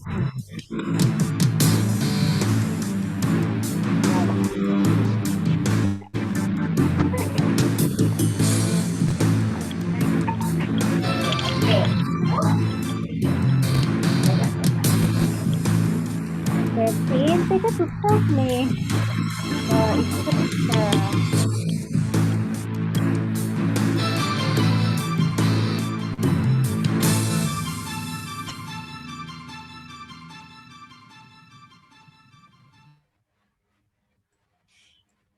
Paint එක සුට්ටක් මේ ඉස්සර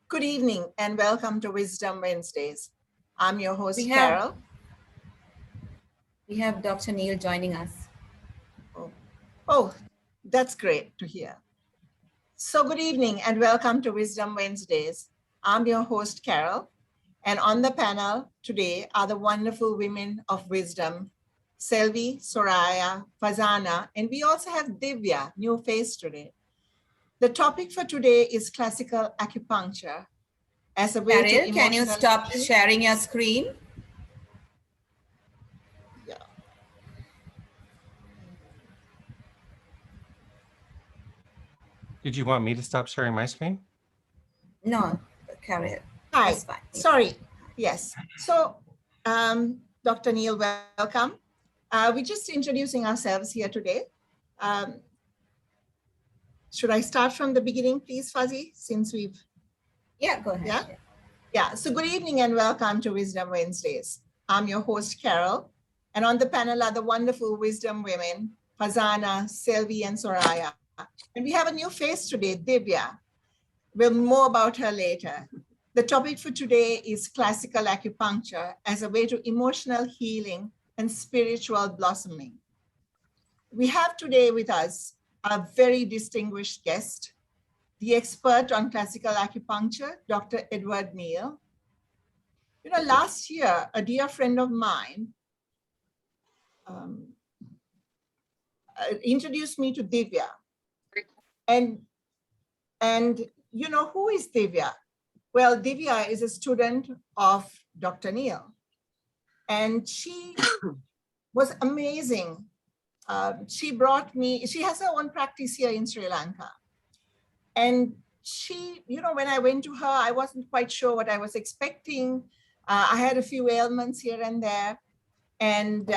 Good evening and welcome to Wisdom Wednesdays. I'm your host, Carol. We have Dr. Neil joining us. Oh, that's great to hear. So good evening and welcome to Wisdom Wednesdays. I'm your host, Carol. And on the panel today are the wonderful women of wisdom, Selvi, Soraya, Fazana, and we also have Divya, new face today. The topic for today is classical acupuncture as a way to Carol, can you stop sharing your screen? Yeah. Did you want me to stop sharing my screen? No, Carol. Hi, That's fine. sorry. Yes. So, Dr. Neil, welcome. We're just introducing ourselves here today. Should I start from the beginning, please, Fuzzy, since we've... Yeah, go ahead. Yeah? Yeah, so good evening and welcome to Wisdom Wednesdays. I'm your host, Carol, and on the panel are the wonderful wisdom women, Fazana, Selvi, and Soraya. And we have a new face today, Divya. We'll more about her later. The topic for today is classical acupuncture as a way to emotional healing and spiritual blossoming. We have today with us a very distinguished guest, the expert on classical acupuncture, Dr. Edward Neil. You know, last year, a dear friend of mine introduced me to Divya. And you know, who is Divya? Well, Divya is a student of Dr. Neil. And she was amazing. She brought me, she has her own practice here in Sri Lanka. And she, you know, when I went to her, I wasn't quite sure what I was expecting. I had a few ailments here and there. And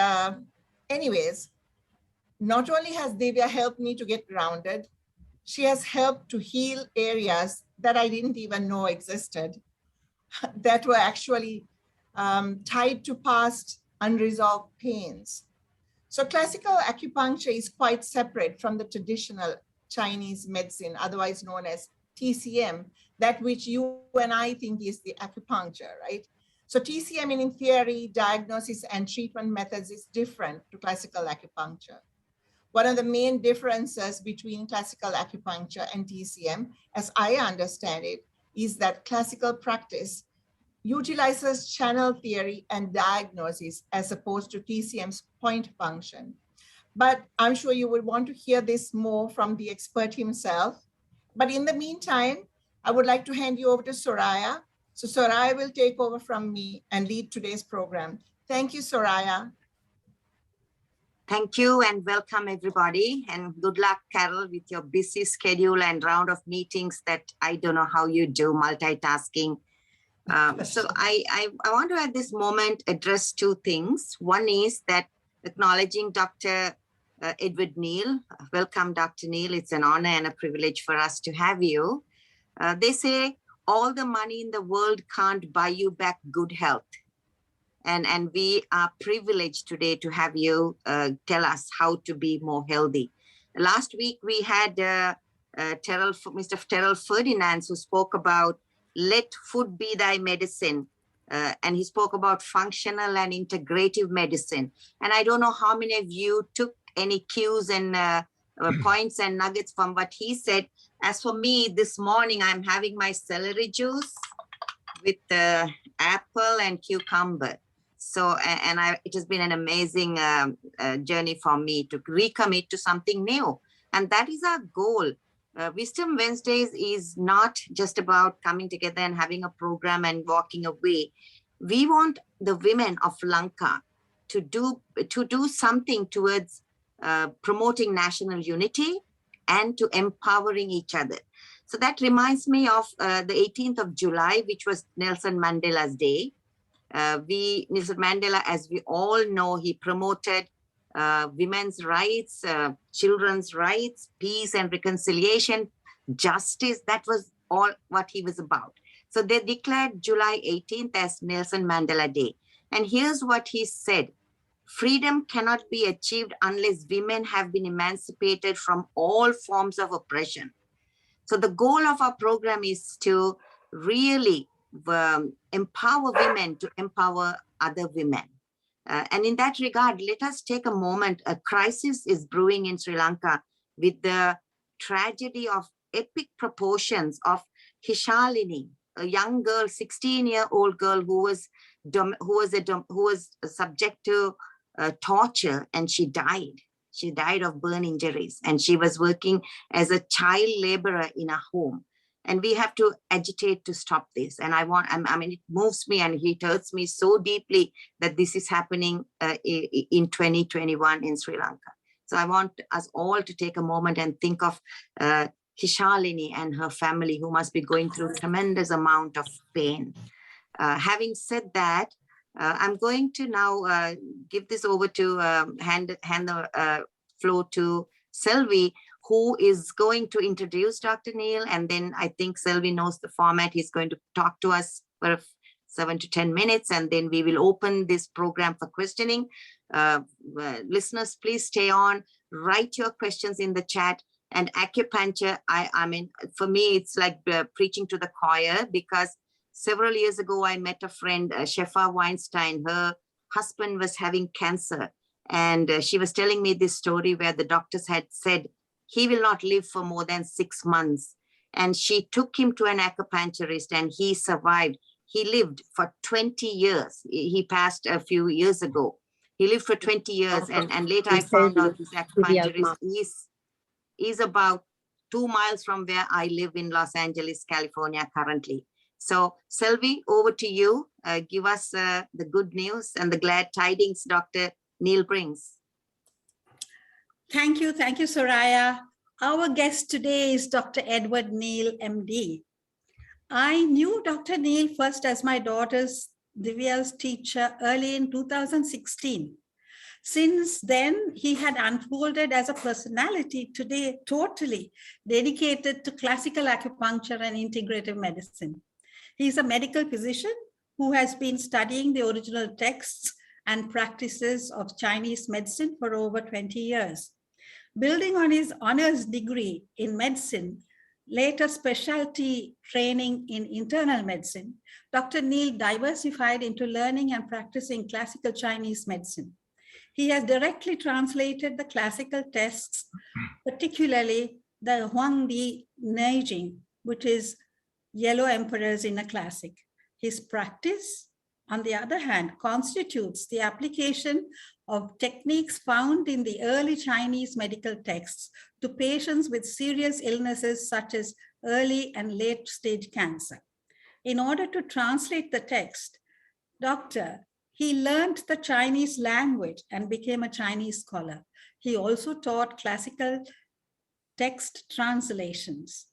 anyways, not only has Divya helped me to get grounded, she has helped to heal areas that I didn't even know existed, that were actually tied to past unresolved pains. So classical acupuncture is quite separate from the traditional Chinese medicine, otherwise known as TCM, that which you and I think is the acupuncture, right? So TCM in theory, diagnosis and treatment methods is different to classical acupuncture. One of the main differences between classical acupuncture and TCM, as I understand it, is that classical practice utilizes channel theory and diagnosis as opposed to TCM's point function. But I'm sure you would want to hear this more from the expert himself. But in the meantime, I would like to hand you over to Soraya. So Soraya will take over from me and lead today's program. Thank you, Soraya. Thank you and welcome everybody, and good luck, Carol, with your busy schedule and round of meetings that I don't know how you do, multitasking. So I want to at this moment address two things. One is that acknowledging Dr. Edward Neil. Welcome, Dr. Neil. It's an honor and a privilege for us to have you. They say all the money in the world can't buy you back good health. And we are privileged today to have you tell us how to be more healthy. Last week, we had Mr. Terrell Ferdinand, who spoke about let food be thy medicine. And he spoke about functional and integrative medicine. And I don't know how many of you took any cues and points and nuggets from what he said. As for me, this morning, I'm having my celery juice with apple and cucumber. So, it has been an amazing journey for me to recommit to something new. And that is our goal. Wisdom Wednesdays is not just about coming together and having a program and walking away. We want the women of Lanka to do something towards promoting national unity and to empowering each other. So that reminds me of the 18th of July, which was Nelson Mandela's Day. Nelson Mandela, as we all know, he promoted women's rights, children's rights, peace and reconciliation, justice. That was all what he was about. So they declared July 18th as Nelson Mandela Day. And here's what he said: freedom cannot be achieved unless women have been emancipated from all forms of oppression. So the goal of our program is to really empower women to empower other women. And in that regard, let us take a moment. A crisis is brewing in Sri Lanka with the tragedy of epic proportions of Hishalini, a young girl, 16-year-old girl who was subject to torture, and she died. She died of burn injuries, and she was working as a child laborer in a home. And we have to agitate to stop this. And I mean, it moves me and it hurts me so deeply that this is happening in 2021 in Sri Lanka. So I want us all to take a moment and think of Hishalini and her family, who must be going through a tremendous amount of pain. Having said that, I'm going to now give this over to hand the floor to Selvi, who is going to introduce Dr. Neil. And then I think Selvi knows the format. He's going to talk to us for 7 to 10 minutes, and then we will open this program for questioning. Listeners, please stay on, write your questions in the chat. And acupuncture, I mean, for me, it's like preaching to the choir, because several years ago, I met a friend, Shefa Weinstein. Her husband was having cancer. And she was telling me this story where the doctors had said he will not live for more than 6 months. And she took him to an acupuncturist and he survived. He lived for 20 years. He passed a few years ago. He lived for 20 years. And later I found out this acupuncturist is about 2 miles from where I live in Los Angeles, California currently. So Selvi, over to you. Give us the good news and the glad tidings Dr. Neil brings. Thank you, Soraya. Our guest today is Dr. Edward Neil, MD. I knew Dr. Neil first as my daughter's Divya's teacher early in 2016. Since then, he had unfolded as a personality today totally dedicated to classical acupuncture and integrative medicine. He's a medical physician who has been studying the original texts and practices of Chinese medicine for over 20 years. Building on his honors degree in medicine, later specialty training in internal medicine, Dr. Neil diversified into learning and practicing classical Chinese medicine. He has directly translated the classical texts, particularly the Huangdi Neijing, which is Yellow Emperors in a Classic. His practice, on the other hand, constitutes the application of techniques found in the early Chinese medical texts to patients with serious illnesses such as early and late stage cancer. In order to translate the text, he learned the Chinese language and became a Chinese scholar. He also taught classical text translations.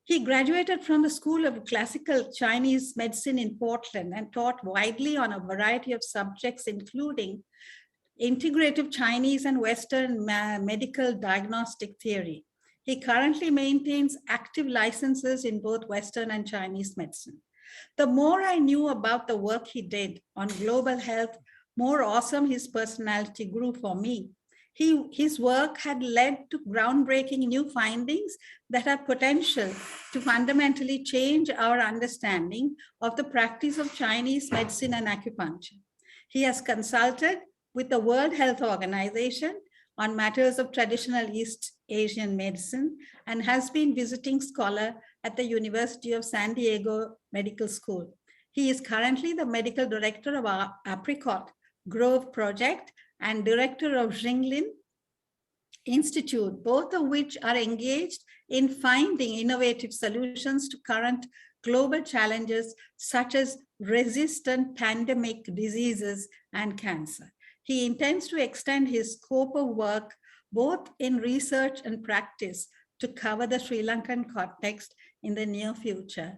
He graduated from the School of Classical Chinese Medicine in Portland and taught widely on a variety of subjects, including integrative Chinese and Western medical diagnostic theory. He currently maintains active licenses in both Western and Chinese medicine. The more I knew about the work he did on global health, more awesome his personality grew for me. His work had led to groundbreaking new findings that have potential to fundamentally change our understanding of the practice of Chinese medicine and acupuncture. He has consulted with the World Health Organization on matters of traditional East Asian medicine and has been visiting scholar at the University of San Diego Medical School. He is currently the medical director of our Apricot Grove Project and director of Jinglin Institute, both of which are engaged in finding innovative solutions to current global challenges such as resistant pandemic diseases and cancer. He intends to extend his scope of work both in research and practice, to cover the Sri Lankan context in the near future.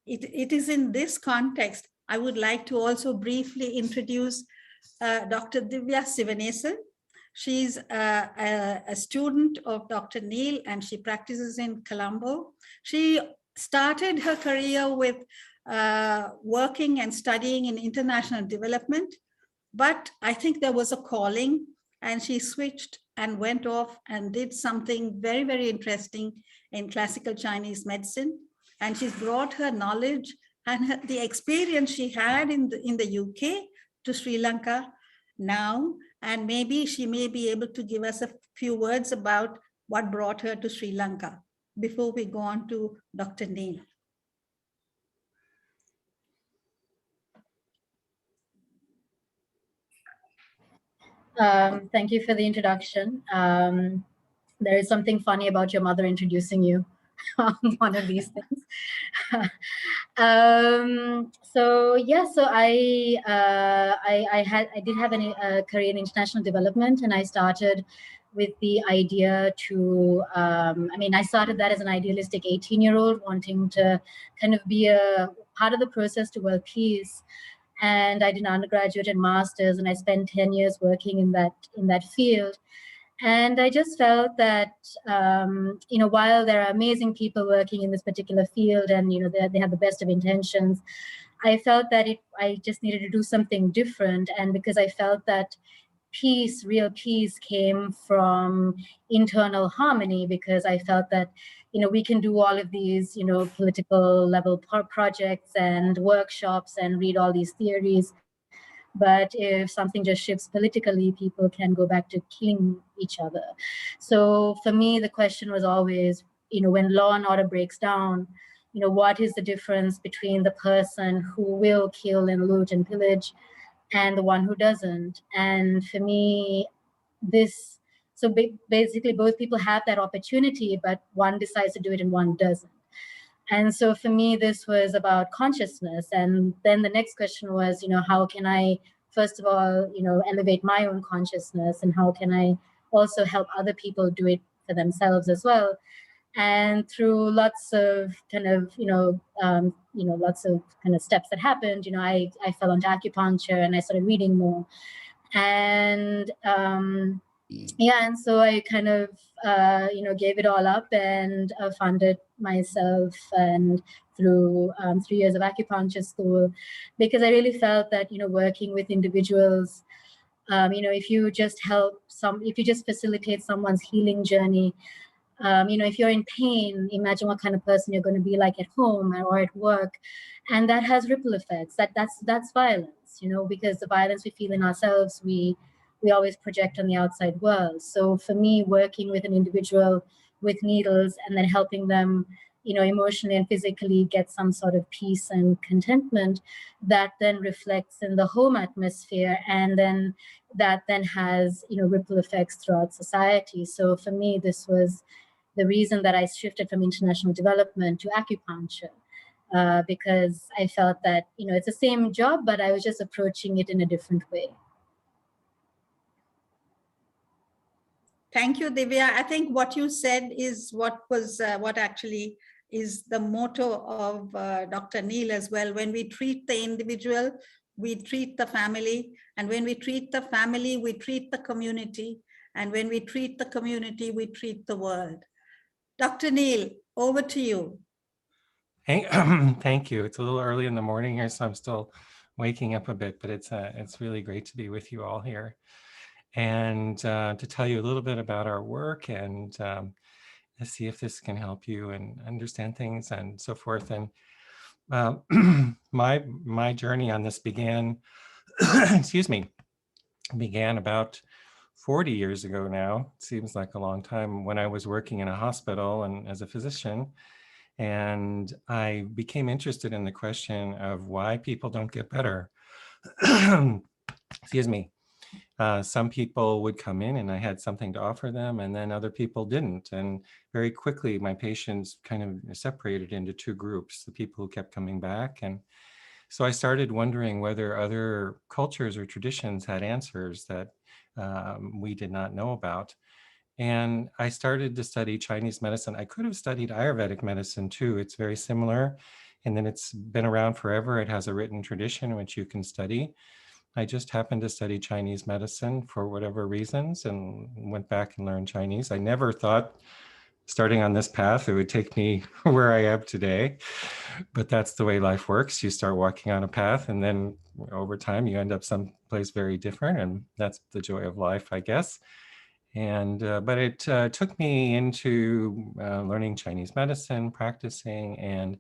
It is in this context, I would like to also briefly introduce Dr. Divya Sivanesan. She's a student of Dr. Neil, and she practices in Colombo. She started her career with working and studying in international development, but I think there was a calling, and she switched and went off and did something very, very interesting in classical Chinese medicine. And she's brought her knowledge and the experience she had in the UK to Sri Lanka now. And maybe she may be able to give us a few words about what brought her to Sri Lanka before we go on to Dr. Neil. Thank you for the introduction. There is something funny about your mother introducing you on one of these things. So I did have a career in international development, and I started with the idea to, I started that as an idealistic 18-year-old wanting to kind of be a part of the process to world peace. And I did an undergraduate and master's, and I spent 10 years working in that field. And I just felt that, while there are amazing people working in this particular field, and they have the best of intentions, I felt that I just needed to do something different. And because I felt that peace, real peace, came from internal harmony, because I felt that we can do all of these, political level projects and workshops and read all these theories. But if something just shifts politically, people can go back to killing each other. So for me, the question was always, when law and order breaks down, what is the difference between the person who will kill and loot and pillage and the one who doesn't? And for me, basically both people have that opportunity, but one decides to do it and one doesn't. And so for me, this was about consciousness. And then the next question was, how can I, first of all, elevate my own consciousness, and how can I also help other people do it for themselves as well? And through lots of kind of, lots of kind of steps that happened, I fell into acupuncture, and I started reading more. And and so I kind of, gave it all up and funded myself, and through 3 years of acupuncture school, because I really felt that, working with individuals, if you just facilitate someone's healing journey, if you're in pain, imagine what kind of person you're going to be like at home or at work. And that has ripple effects. That's violence, because the violence we feel in ourselves, we always project on the outside world. So for me, working with an individual with needles and then helping them, emotionally and physically get some sort of peace and contentment, that then reflects in the home atmosphere, and then that then has, ripple effects throughout society. So for me, this was the reason that I shifted from international development to acupuncture, because I felt that, it's the same job, but I was just approaching it in a different way. Thank you, Divya. I think what you said is what actually is the motto of Dr. Neil as well. When we treat the individual, we treat the family. And when we treat the family, we treat the community. And when we treat the community, we treat the world. Dr. Neil, over to you. Thank you. It's a little early in the morning here, so I'm still waking up a bit, but it's really great to be with you all here, and to tell you a little bit about our work, and see if this can help you and understand things and so forth. And my journey on this began, began about 40 years ago now. It seems like a long time, when I was working in a hospital and as a physician. And I became interested in the question of why people don't get better. Excuse me. Some people would come in and I had something to offer them, and then other people didn't. And very quickly, my patients kind of separated into two groups, the people who kept coming back. And so I started wondering whether other cultures or traditions had answers that we did not know about. And I started to study Chinese medicine. I could have studied Ayurvedic medicine too. It's very similar. And then it's been around forever. It has a written tradition which you can study. I just happened to study Chinese medicine for whatever reasons and went back and learned Chinese. I never thought starting on this path, it would take me where I am today, but that's the way life works. You start walking on a path and then over time you end up someplace very different, and that's the joy of life, I guess. And, but it took me into learning Chinese medicine, practicing, and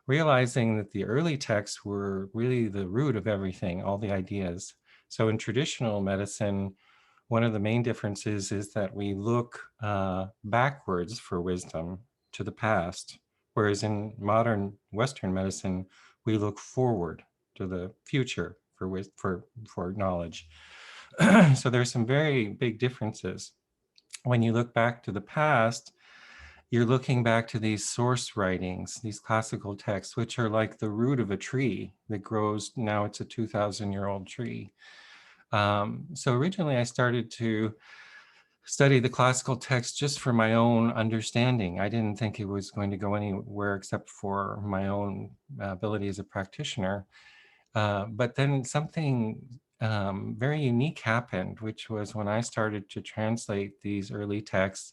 realizing that the early texts were really the root of everything, all the ideas. So in traditional medicine, one of the main differences is that we look backwards for wisdom to the past, whereas in modern Western medicine, we look forward to the future for knowledge. So there's some very big differences. When you look back to the past, you're looking back to these source writings, these classical texts, which are like the root of a tree that grows, now it's a 2,000-year-old tree. So originally I started to study the classical text just for my own understanding. I didn't think it was going to go anywhere except for my own ability as a practitioner. But then something very unique happened, which was when I started to translate these early texts.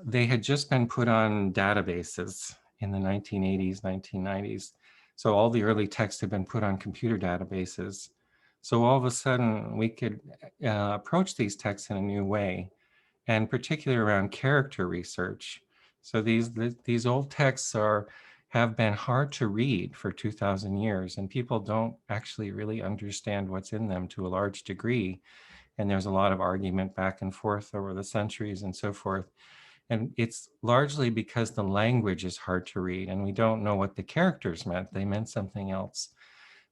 They had just been put on databases in the 1980s, 1990s. So all the early texts had been put on computer databases. So all of a sudden we could approach these texts in a new way, and particularly around character research. So these old texts have been hard to read for 2,000 years, and people don't actually really understand what's in them to a large degree. And there's a lot of argument back and forth over the centuries and so forth. And it's largely because the language is hard to read and we don't know what the characters meant. They meant something else.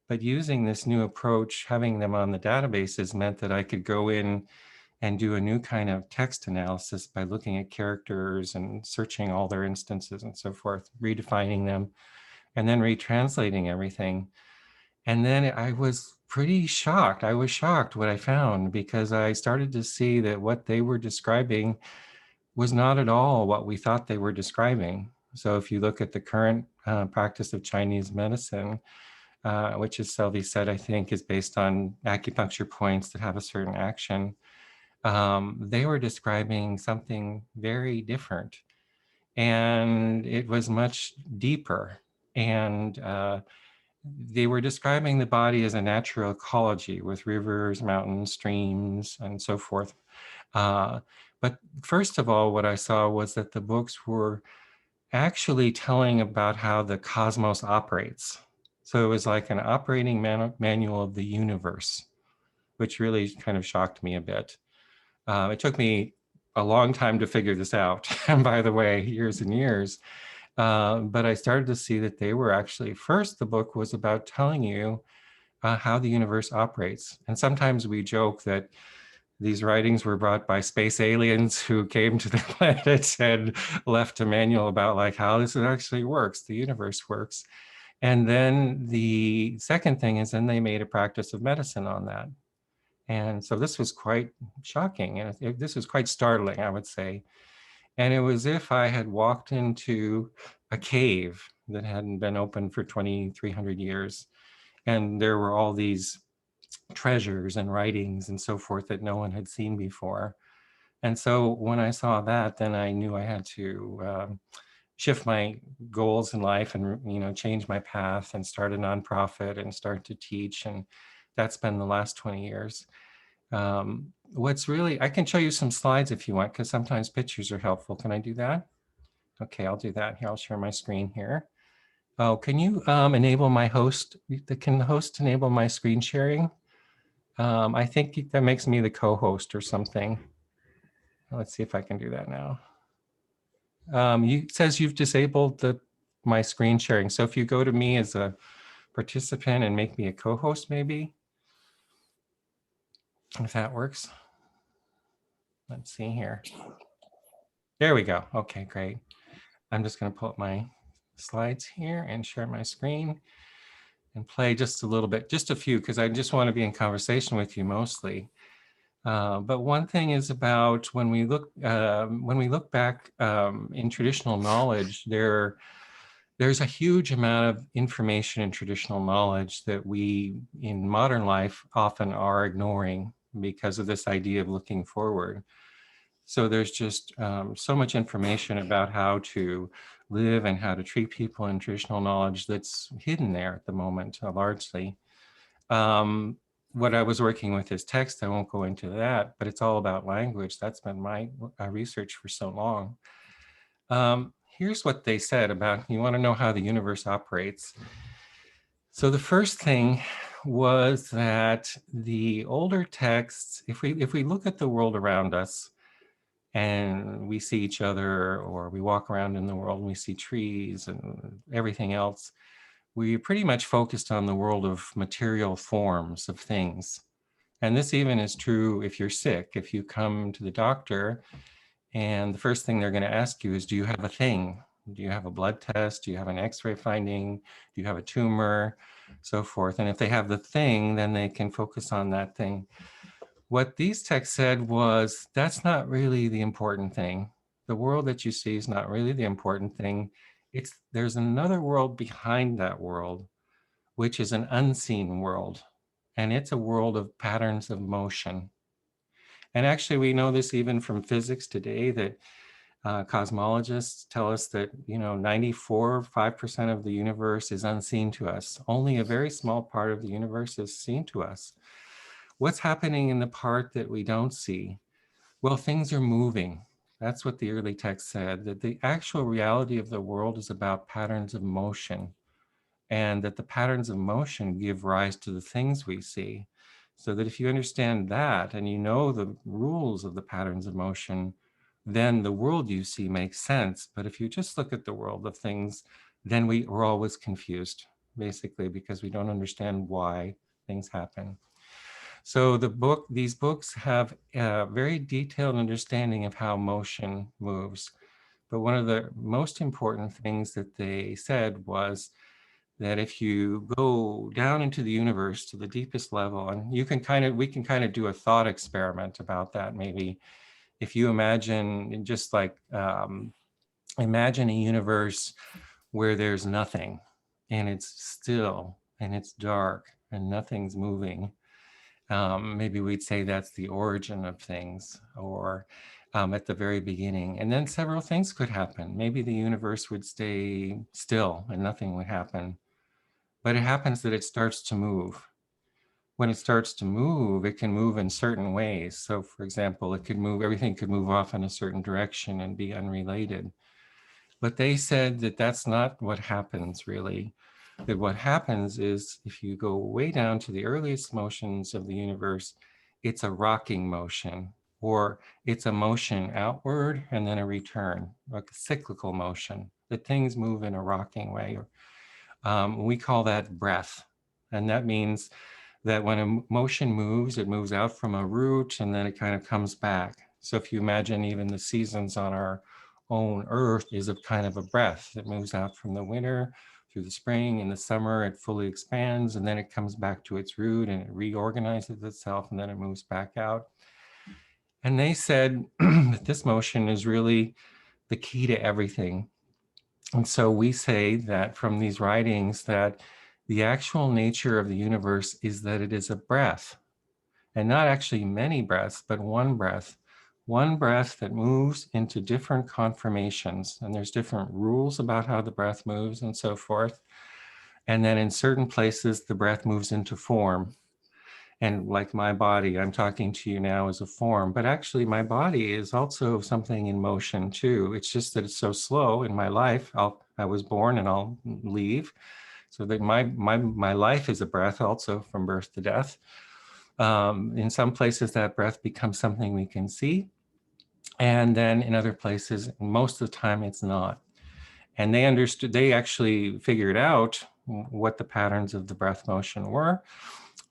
But using this new approach, having them on the databases meant that I could go in and do a new kind of text analysis by looking at characters and searching all their instances and so forth, redefining them, and then retranslating everything. And then I was pretty shocked. I was shocked what I found, because I started to see that what they were describing was not at all what we thought they were describing. So if you look at the current practice of Chinese medicine, which, as Selvi said, I think is based on acupuncture points that have a certain action, they were describing something very different. And it was much deeper. And they were describing the body as a natural ecology with rivers, mountains, streams, and so forth. But first of all, what I saw was that the books were actually telling about how the cosmos operates. So it was like an operating manual of the universe, which really kind of shocked me a bit. It took me a long time to figure this out, and by the way, years and years. But I started to see that they were actually, first, the book was about telling you how the universe operates. And sometimes we joke that these writings were brought by space aliens who came to the planet and left a manual about like how this actually works, the universe works. And then the second thing is then they made a practice of medicine on that. And so this was quite shocking. And this was quite startling, I would say. And it was as if I had walked into a cave that hadn't been open for 2,300 years. And there were all these treasures and writings and so forth that no one had seen before. And so when I saw that, then I knew I had to shift my goals in life and change my path and start a nonprofit and start to teach. And that's been the last 20 years. What's really, I can show you some slides if you want, because sometimes pictures are helpful. Can I do that? Okay, I'll do that here. I'll share my screen here. Oh, can you enable my host? Can the host enable my screen sharing? I think that makes me the co-host or something. Let's see if I can do that now. It says you've disabled my screen sharing. So if you go to me as a participant and make me a co-host, maybe, if that works. Let's see here. There we go. Okay, great. I'm just going to pull up my slides here and share my screen and play just a little bit, just a few, because I just want to be in conversation with you mostly. But one thing is about when we look back in traditional knowledge, there's a huge amount of information in traditional knowledge that we in modern life often are ignoring because of this idea of looking forward. So there's just so much information about how to live and how to treat people in traditional knowledge that's hidden there at the moment, largely. What I was working with is text. I won't go into that, but it's all about language. That's been my research for so long. Here's what they said about, you want to know how the universe operates. So the first thing was that the older texts, if we look at the world around us and we see each other, or we walk around in the world and we see trees and everything else, we pretty much focused on the world of material forms of things. And this even is true if you're sick. If you come to the doctor and the first thing they're going to ask you is, do you have a thing? Do you have a blood test? Do you have an x-ray finding? Do you have a tumor? So forth. And if they have the thing, then they can focus on that thing. What these texts said was, that's not really the important thing. The world that you see is not really the important thing. There's another world behind that world, which is an unseen world. And it's a world of patterns of motion. And actually, we know this even from physics today, that cosmologists tell us that, 94.5% of the universe is unseen to us. Only a very small part of the universe is seen to us. What's happening in the part that we don't see? Well, things are moving. That's what the early text said, that the actual reality of the world is about patterns of motion, and that the patterns of motion give rise to the things we see. So that if you understand that and you know the rules of the patterns of motion, then the world you see makes sense. But if you just look at the world of things, then we're always confused, basically, because we don't understand why things happen. So these books have a very detailed understanding of how motion moves. But one of the most important things that they said was that if you go down into the universe to the deepest level, and we can kind of do a thought experiment about that, maybe. If you imagine, just like, imagine a universe where there's nothing, and it's still, and it's dark, and nothing's moving. Maybe we'd say that's the origin of things, or at the very beginning. And then several things could happen. Maybe the universe would stay still and nothing would happen. But it happens that it starts to move. When it starts to move, it can move in certain ways. So for example, everything could move off in a certain direction and be unrelated. But they said that that's not what happens really. That what happens is, if you go way down to the earliest motions of the universe, it's a rocking motion, or it's a motion outward and then a return, like a cyclical motion, that things move in a rocking way. We call that breath. And that means that when a motion moves, it moves out from a root and then it kind of comes back. So if you imagine even the seasons on our own earth is a kind of a breath that moves out from the winter through the spring. In the summer, it fully expands and then it comes back to its root and it reorganizes itself and then it moves back out. And they said that this motion is really the key to everything. And so we say that from these writings that the actual nature of the universe is that it is a breath, and not actually many breaths, but one breath that moves into different conformations. And there's different rules about how the breath moves and so forth. And then in certain places, the breath moves into form. And like my body, I'm talking to you now as a form, but actually my body is also something in motion too. It's just that it's so slow in my life. I was born and I'll leave. So that my life is a breath also from birth to death. In some places that breath becomes something we can see. And then in other places, most of the time it's not. And they actually figured out what the patterns of the breath motion were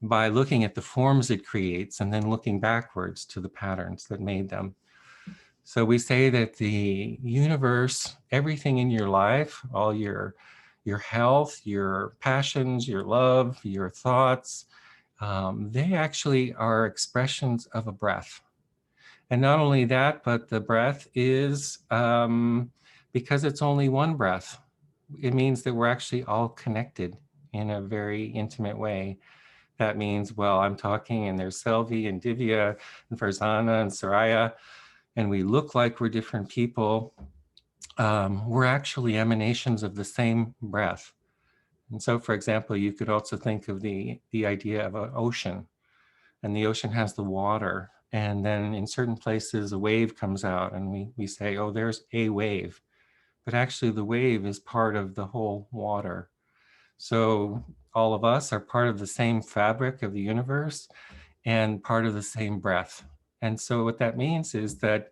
by looking at the forms it creates and then looking backwards to the patterns that made them. So we say that the universe, everything in your life, all your health, your passions, your love, your thoughts, they actually are expressions of a breath. And not only that, but the breath is, because it's only one breath, it means that we're actually all connected in a very intimate way. That means, well, I'm talking and there's Selvi and Divya and Farzana and Soraya, and we look like we're different people. We're actually emanations of the same breath. And so, for example, you could also think of the idea of an ocean, and the ocean has the water. And then in certain places, a wave comes out and we say, oh, there's a wave. But actually the wave is part of the whole water. So all of us are part of the same fabric of the universe and part of the same breath. And so what that means is that,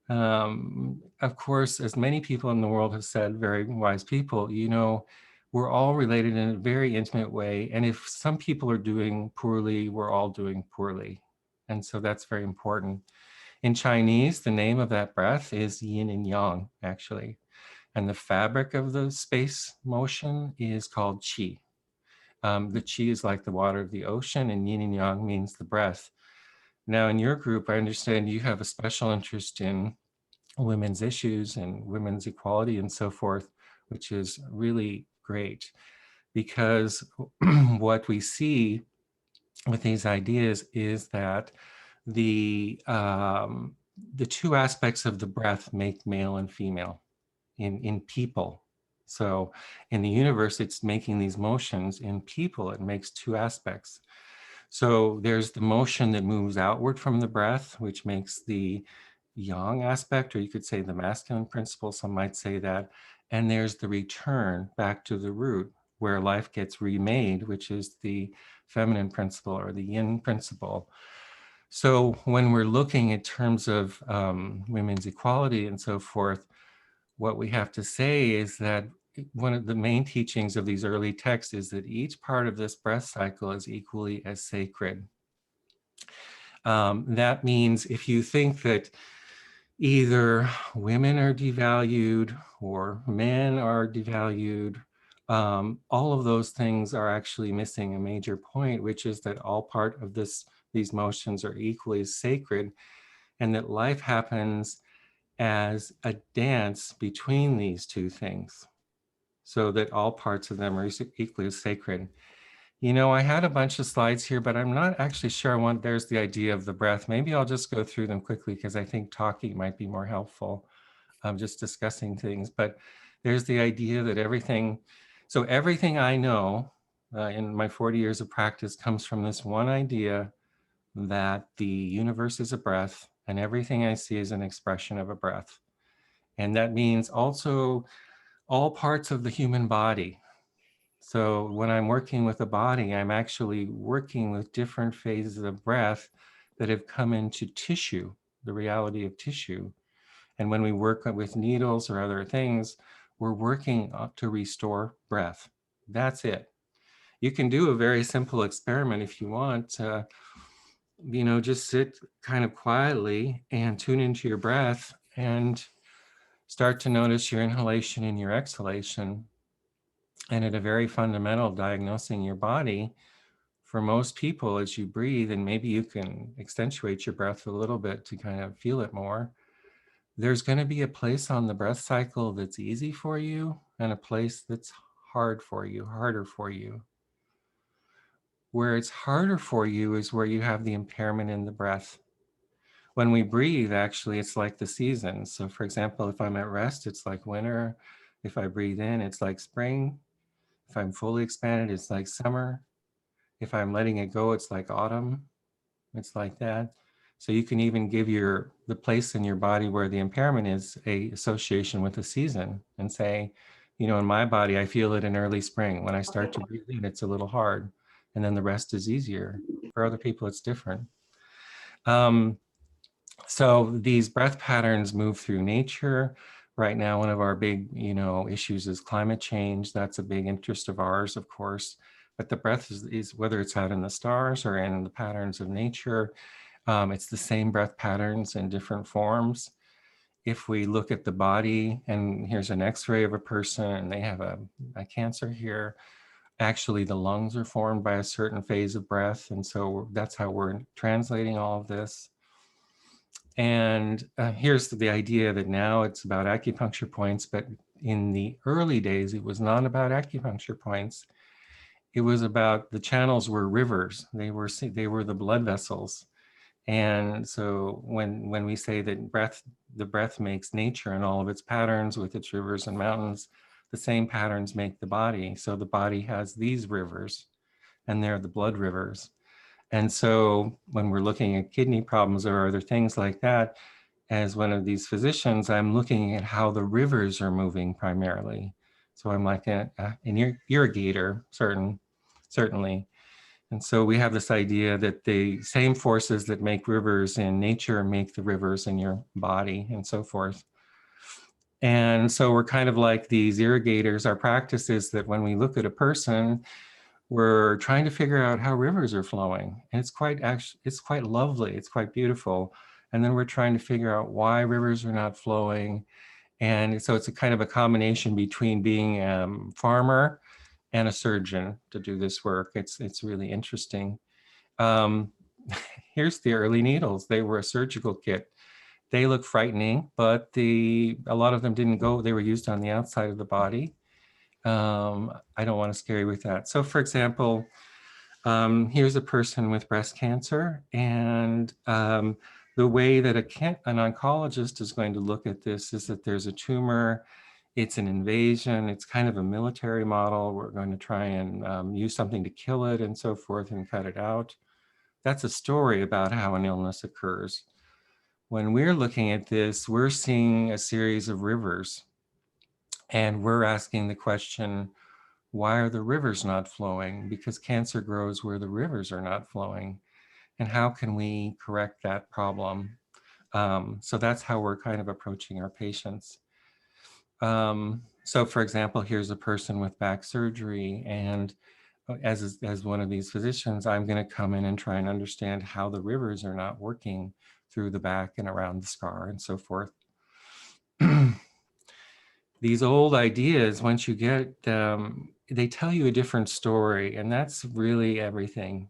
of course, as many people in the world have said, very wise people, you know, we're all related in a very intimate way. And if some people are doing poorly, we're all doing poorly. And so that's very important. In Chinese, the name of that breath is yin and yang, actually. And the fabric of the space motion is called qi. The qi is like the water of the ocean, and yin and yang means the breath. Now, in your group, I understand you have a special interest in women's issues and women's equality and so forth, which is really great, because what we see with these ideas is that the two aspects of the breath make male and female in people. So in the universe, it's making these motions. In people, it makes two aspects. So there's the motion that moves outward from the breath, which makes the yang aspect, or you could say the masculine principle, some might say that. And there's the return back to the root, where life gets remade, which is the feminine principle or the yin principle. So when we're looking in terms of women's equality and so forth, what we have to say is that one of the main teachings of these early texts is that each part of this breath cycle is equally as sacred. That means if you think that either women are devalued or men are devalued, all of those things are actually missing a major point, which is that all part of these motions are equally sacred, and that life happens as a dance between these two things, so that all parts of them are equally sacred. You know, I had a bunch of slides here, but I'm not actually sure there's the idea of the breath. Maybe I'll just go through them quickly because I think talking might be more helpful, just discussing things. But there's the idea that everything I know in my 40 years of practice comes from this one idea that the universe is a breath and everything I see is an expression of a breath. And that means also all parts of the human body. So when I'm working with the body, I'm actually working with different phases of breath that have come into tissue, the reality of tissue. And when we work with needles or other things, we're working to restore breath. That's it. You can do a very simple experiment if you want. You know, just sit kind of quietly and tune into your breath and start to notice your inhalation and your exhalation. And at a very fundamental, diagnosing your body, for most people, as you breathe, and maybe you can accentuate your breath a little bit to kind of feel it more, there's going to be a place on the breath cycle that's easy for you and a place that's hard for you, harder for you. Where it's harder for you is where you have the impairment in the breath. When we breathe, actually, it's like the seasons. So for example, if I'm at rest, it's like winter. If I breathe in, it's like spring. If I'm fully expanded, it's like summer. If I'm letting it go, it's like autumn. It's like that. So you can even give the place in your body where the impairment is a association with a season and say, you know, in my body, I feel it in early spring. When I start to breathe in, it's a little hard. And then the rest is easier. For other people, it's different. So these breath patterns move through nature. Right now, one of our big, issues is climate change. That's a big interest of ours, of course. But the breath is whether it's out in the stars or in the patterns of nature, it's the same breath patterns in different forms. If we look at the body, and here's an X-ray of a person, and they have a cancer here, Actually, the lungs are formed by a certain phase of breath. And so that's how we're translating all of this. And here's the idea that now it's about acupuncture points, but in the early days, it was not about acupuncture points. It was about the channels were rivers. They were the blood vessels. And so when we say that the breath makes nature and all of its patterns with its rivers and mountains, the same patterns make the body. So the body has these rivers, and they're the blood rivers. And so when we're looking at kidney problems or other things like that, as one of these physicians, I'm looking at how the rivers are moving primarily. So I'm like an irrigator, certainly. And so we have this idea that the same forces that make rivers in nature make the rivers in your body and so forth. And so we're kind of like these irrigators. Our practice is that when we look at a person, we're trying to figure out how rivers are flowing. And it's quite lovely. It's quite beautiful. And then we're trying to figure out why rivers are not flowing. And so it's a kind of a combination between being a farmer and a surgeon to do this work. It's really interesting. Here's the early needles. They were a surgical kit. They look frightening, but a lot of them didn't go. They were used on the outside of the body. I don't want to scare you with that. So for example, here's a person with breast cancer, and the way that an oncologist is going to look at this is that there's a tumor, it's an invasion, it's kind of a military model. We're going to try and use something to kill it and so forth and cut it out. That's a story about how an illness occurs. When we're looking at this, we're seeing a series of rivers. And we're asking the question, why are the rivers not flowing? Because cancer grows where the rivers are not flowing. And how can we correct that problem? So that's how we're kind of approaching our patients. So for example, here's a person with back surgery. And as one of these physicians, I'm going to come in and try and understand how the rivers are not working through the back and around the scar and so forth. These old ideas, once you get, they tell you a different story, and that's really everything.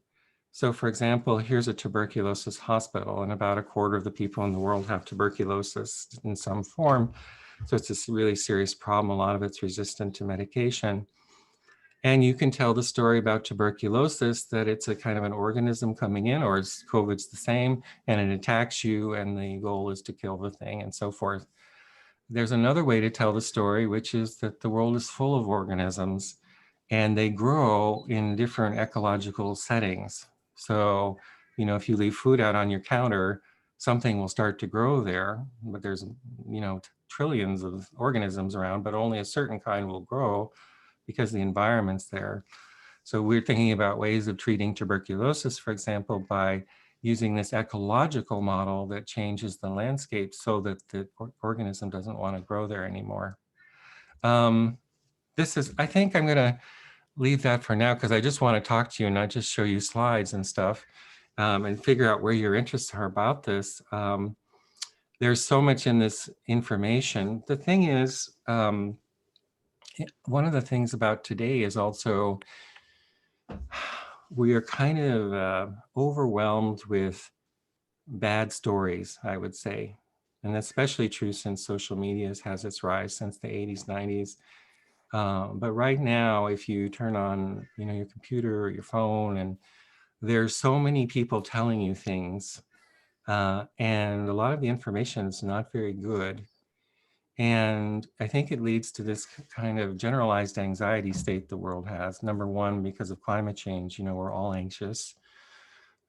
So for example, here's a tuberculosis hospital, and about a quarter of the people in the world have tuberculosis in some form. So it's a really serious problem. A lot of it's resistant to medication. And you can tell the story about tuberculosis that it's a kind of an organism coming in, or COVID's the same, and it attacks you, and the goal is to kill the thing and so forth. There's another way to tell the story, which is that the world is full of organisms and they grow in different ecological settings. So, if you leave food out on your counter, something will start to grow there, but there's, trillions of organisms around, but only a certain kind will grow because the environment's there. So we're thinking about ways of treating tuberculosis, for example, by using this ecological model that changes the landscape so that the organism doesn't want to grow there anymore. I think I'm going to leave that for now because I just want to talk to you and not just show you slides and stuff and figure out where your interests are about this. There's so much in this information. The thing is, one of the things about today is also we are kind of overwhelmed with bad stories, I would say. And that's especially true since social media has its rise since the 80s, 90s. But right now, if you turn on your computer or your phone, and there's so many people telling you things, and a lot of the information is not very good. And I think it leads to this kind of generalized anxiety state the world has. Number one, because of climate change, we're all anxious.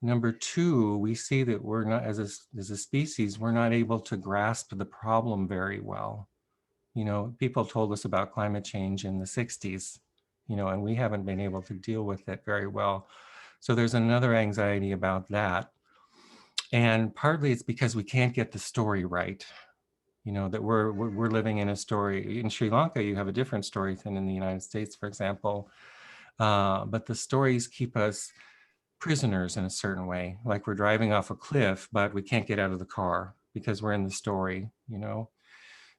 Number two, we see that we're not, as a species, we're not able to grasp the problem very well. People told us about climate change in the 60s, and we haven't been able to deal with it very well. So there's another anxiety about that. And partly it's because we can't get the story right. That we're living in a story. In Sri Lanka, you have a different story than in the United States, for example. But the stories keep us prisoners in a certain way, like we're driving off a cliff, but we can't get out of the car because we're in the story,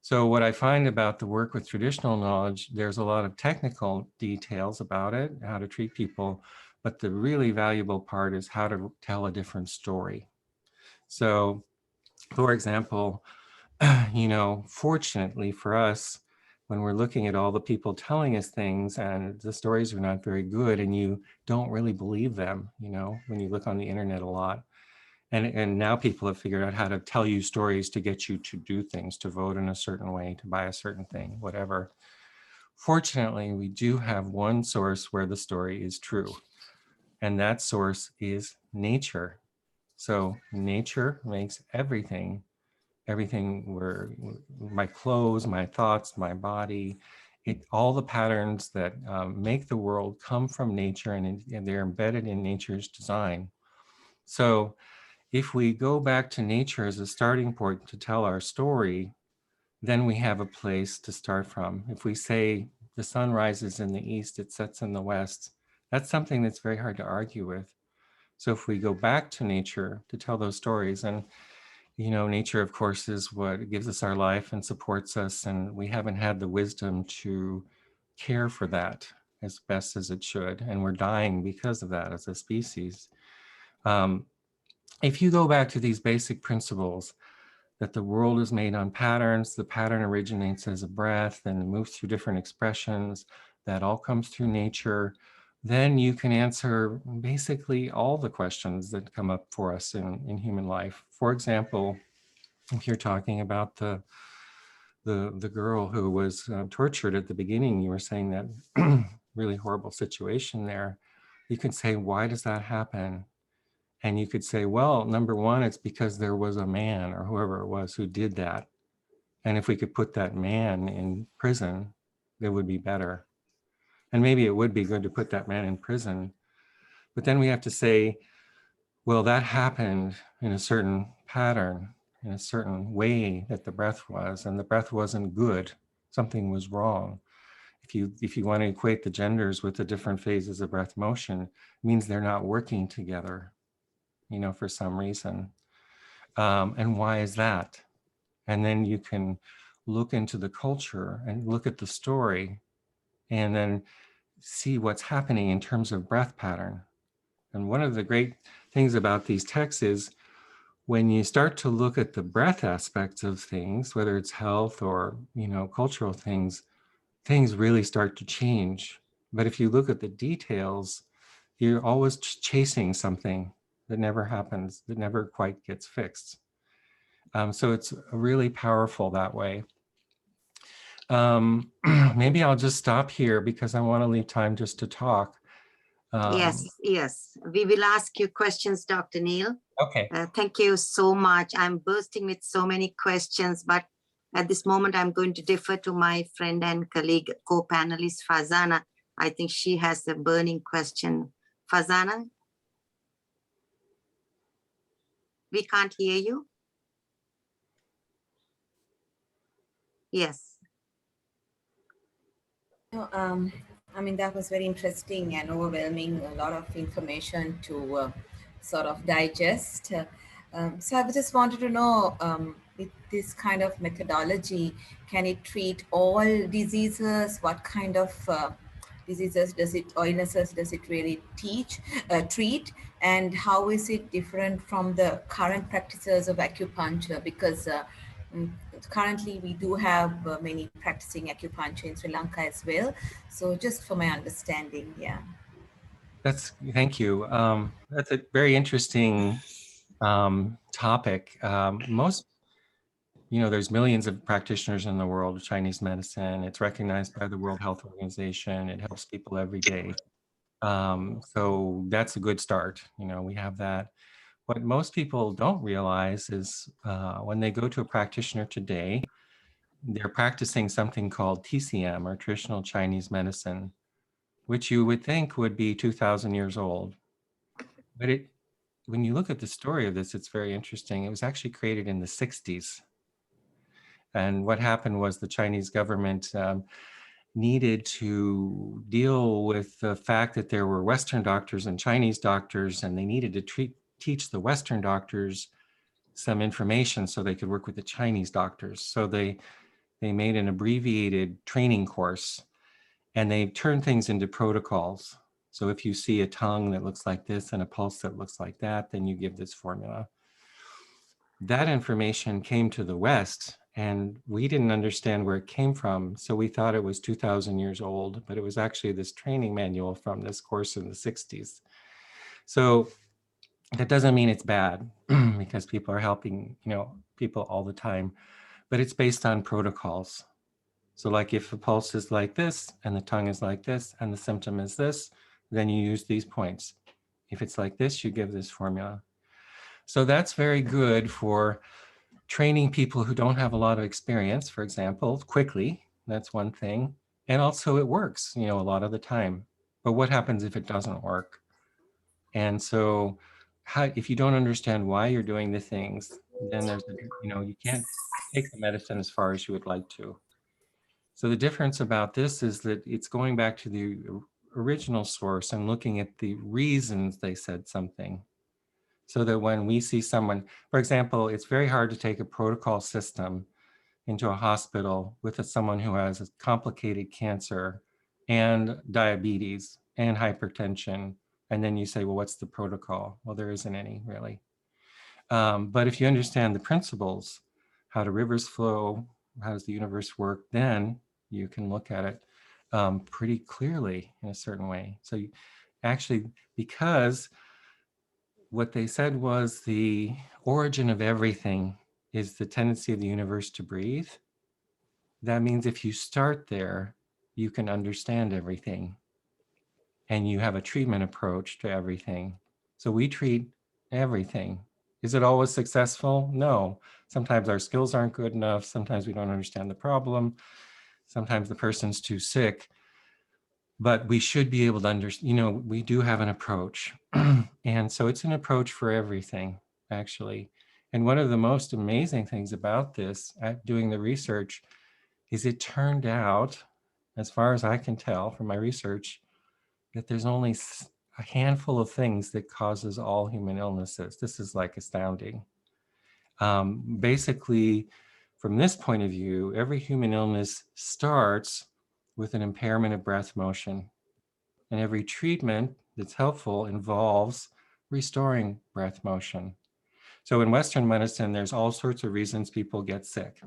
So what I find about the work with traditional knowledge, there's a lot of technical details about it, how to treat people, but the really valuable part is how to tell a different story. So, for example, you know, fortunately for us, when we're looking at all the people telling us things and the stories are not very good and you don't really believe them, you know, when you look on the internet a lot. And now people have figured out how to tell you stories to get you to do things, to vote in a certain way, to buy a certain thing, whatever. Fortunately, we do have one source where the story is true, and that source is nature. So nature makes everything where my clothes, my thoughts, my body, all the patterns that make the world come from nature, and they're embedded in nature's design. So if we go back to nature as a starting point to tell our story, then we have a place to start from. If we say the sun rises in the east, it sets in the west, that's something that's very hard to argue with. So if we go back to nature to tell those stories, and you know, nature, of course, is what gives us our life and supports us, and we haven't had the wisdom to care for that as best as it should, and we're dying because of that as a species. If you go back to these basic principles, that the world is made on patterns, the pattern originates as a breath and moves through different expressions, that all comes through nature, then you can answer basically all the questions that come up for us in human life. For example, if you're talking about the girl who was tortured at the beginning, you were saying that really horrible situation there, you could say, why does that happen? And you could say, well, number one, it's because there was a man or whoever it was who did that. And if we could put that man in prison, it would be better. And maybe it would be good to put that man in prison. But then we have to say, well, that happened in a certain pattern, in a certain way that the breath was, and the breath wasn't good. Something was wrong. If you want to equate the genders with the different phases of breath motion, it means they're not working together, you know, for some reason. And why is that? And then you can look into the culture and look at the story and then see what's happening in terms of breath pattern. And one of the great things about these texts is when you start to look at the breath aspects of things, whether it's health or, you know, cultural things, things really start to change. But if you look at the details, you're always chasing something that never happens, that never quite gets fixed. So it's really powerful that way. Maybe I'll just stop here because I want to leave time just to talk. Yes. We will ask you questions, Dr. Neil. Okay. Thank you so much. I'm bursting with so many questions, but at this moment, I'm going to defer to my friend and colleague, co-panelist Fazana. I think she has a burning question. Fazana? We can't hear you. Yes. No, I mean, that was very interesting and overwhelming, a lot of information to sort of digest. So I just wanted to know, with this kind of methodology, can it treat all diseases? What kind of diseases does it, or illnesses does it really treat? And how is it different from the current practices of acupuncture? Because currently we do have many practicing acupuncture in Sri Lanka as well. So just for my understanding, yeah. Thank you. That's a very interesting topic. Most, you know, there's millions of practitioners in the world of Chinese medicine. It's recognized by the World Health Organization. It helps people every day. So that's a good start. You know, we have that. What most people don't realize is when they go to a practitioner today, they're practicing something called TCM, or traditional Chinese medicine, which you would think would be 2,000 years old. But when you look at the story of this, it's very interesting. It was actually created in the 60s. And what happened was the Chinese government needed to deal with the fact that there were Western doctors and Chinese doctors, and they needed to teach the Western doctors some information so they could work with the Chinese doctors. So they they made an abbreviated training course, and they turned things into protocols. So if you see a tongue that looks like this and a pulse that looks like that, then you give this formula. That information came to the West, and we didn't understand where it came from. So we thought it was 2,000 years old, but it was actually this training manual from this course in the 60s. So that doesn't mean it's bad because people are helping, people all the time, but it's based on protocols. So like if the pulse is like this and the tongue is like this and the symptom is this, then you use these points. If it's like this, you give this formula. So that's very good for training people who don't have a lot of experience, for example, quickly. That's one thing. And also it works, a lot of the time. But what happens if it doesn't work? And so if you don't understand why you're doing the things, then there's, you can't take the medicine as far as you would like to. So the difference about this is that it's going back to the original source and looking at the reasons they said something. So that when we see someone, for example, it's very hard to take a protocol system into a hospital with someone who has a complicated cancer and diabetes and hypertension. And then you say, well, what's the protocol? Well, there isn't any really. But if you understand the principles, how do rivers flow, how does the universe work, then you can look at it pretty clearly in a certain way. So you, actually, because what they said was the origin of everything is the tendency of the universe to breathe. That means if you start there, you can understand everything and you have a treatment approach to everything. So we treat everything. Is it always successful? No. Sometimes our skills aren't good enough. Sometimes we don't understand the problem. Sometimes the person's too sick. But we should be able to understand, we do have an approach. And so it's an approach for everything, actually. And one of the most amazing things about this, doing the research, is it turned out, as far as I can tell from my research, that there's only a handful of things that causes all human illnesses. This is like astounding. Basically, from this point of view, every human illness starts with an impairment of breath motion. And every treatment that's helpful involves restoring breath motion. So in Western medicine, there's all sorts of reasons people get sick.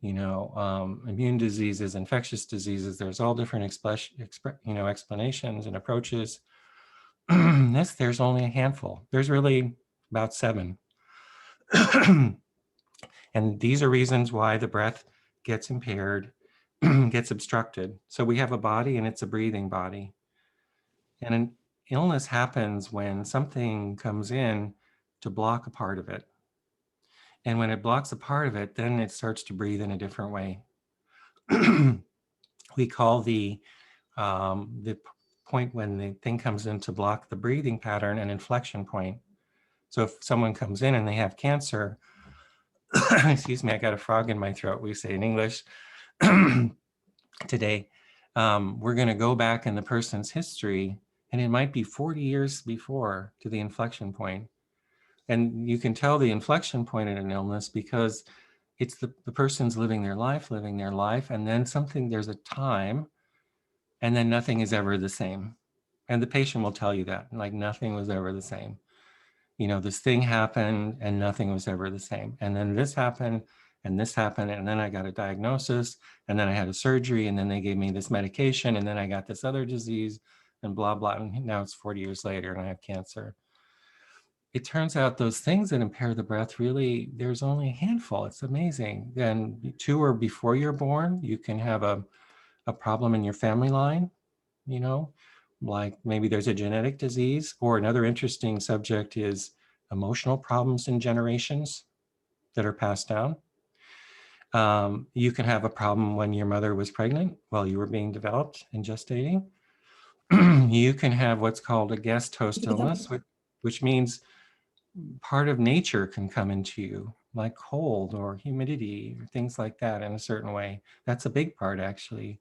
Immune diseases, infectious diseases, there's all different explanations and approaches. There's only a handful. There's really about 7. And these are reasons why the breath gets impaired, gets obstructed. So we have a body and it's a breathing body. And an illness happens when something comes in to block a part of it. And when it blocks a part of it, then it starts to breathe in a different way. We call the point when the thing comes in to block the breathing pattern an inflection point. So if someone comes in and they have cancer, excuse me, I got a frog in my throat, we say in English today, we're going to go back in the person's history, and it might be 40 years before to the inflection point. And you can tell the inflection point in an illness because it's the person's living their life, and then there's a time, and then nothing is ever the same. And the patient will tell you that, like nothing was ever the same. This thing happened and nothing was ever the same. And then this happened, and then I got a diagnosis, and then I had a surgery, and then they gave me this medication, and then I got this other disease, and blah, blah. And now it's 40 years later and I have cancer. It turns out those things that impair the breath, really, there's only a handful. It's amazing. Then 2 or before you're born, you can have a problem in your family line, like maybe there's a genetic disease, or another interesting subject is emotional problems in generations that are passed down. You can have a problem when your mother was pregnant while you were being developed and gestating. You can have what's called a guest host illness, which means part of nature can come into you, like cold or humidity or things like that in a certain way. That's a big part, actually.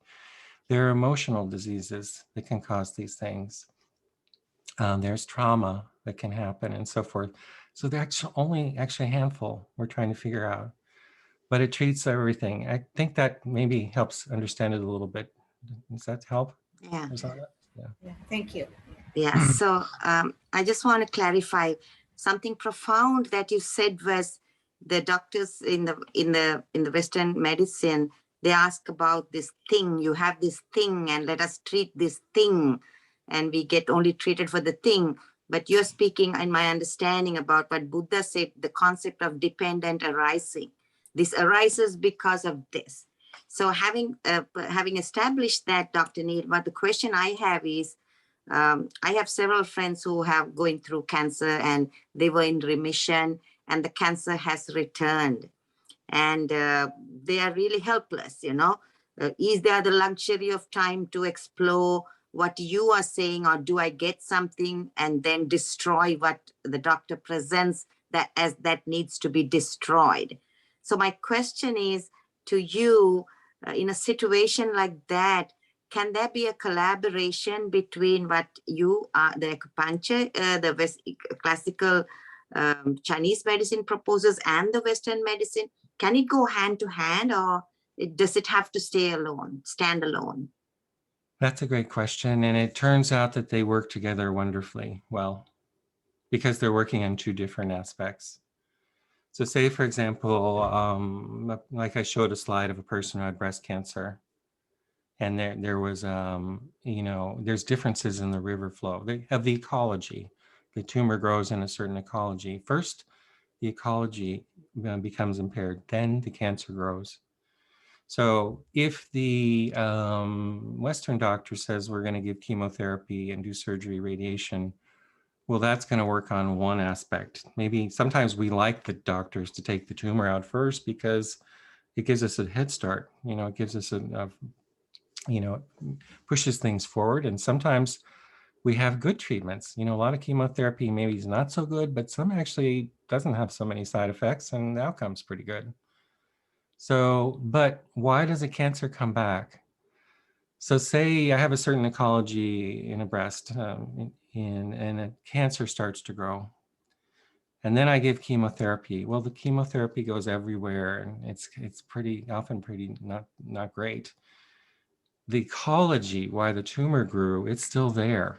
There are emotional diseases that can cause these things. There's trauma that can happen and so forth. So there's only actually a handful we're trying to figure out. but it treats everything. I think that maybe helps understand it a little bit. Does that help? Yeah. Rosanna? Yeah. Yeah, thank you. Yeah. So I just want to clarify something profound that you said was the doctors in the Western medicine, they ask about this thing. You have this thing, and let us treat this thing, and we get only treated for the thing. But you're speaking, in my understanding, about what Buddha said, the concept of dependent arising. This arises because of this. So having established that, Dr. Neil, what the question I have is, I have several friends who have going through cancer and they were in remission and the cancer has returned and they are really helpless, you know. Is there the luxury of time to explore what you are saying, or do I get something and then destroy what the doctor presents that as that needs to be destroyed? So my question is to you, in a situation like that, can there be a collaboration between what you are, the acupuncture, the classical Chinese medicine proposes and the Western medicine? Can it go hand to hand, or does it have to stay alone, stand alone? That's a great question. And it turns out that they work together wonderfully well, because they're working on two different aspects. So say, for example, like I showed a slide of a person who had breast cancer. And there was, you know, there's differences in the river flow of the ecology. The tumor grows in a certain ecology. First, the ecology becomes impaired, then the cancer grows. So if the Western doctor says we're going to give chemotherapy and do surgery, radiation, well, that's going to work on one aspect. Maybe sometimes we like the doctors to take the tumor out first because it gives us a head start. You know, it gives us you know, pushes things forward. And sometimes we have good treatments. You know, a lot of chemotherapy maybe is not so good, but some actually doesn't have so many side effects and the outcome's pretty good. So, but why does a cancer come back? So say I have a certain ecology in a breast and a cancer starts to grow. And then I give chemotherapy. Well, the chemotherapy goes everywhere and it's pretty often pretty not great. The ecology, why the tumor grew, it's still there.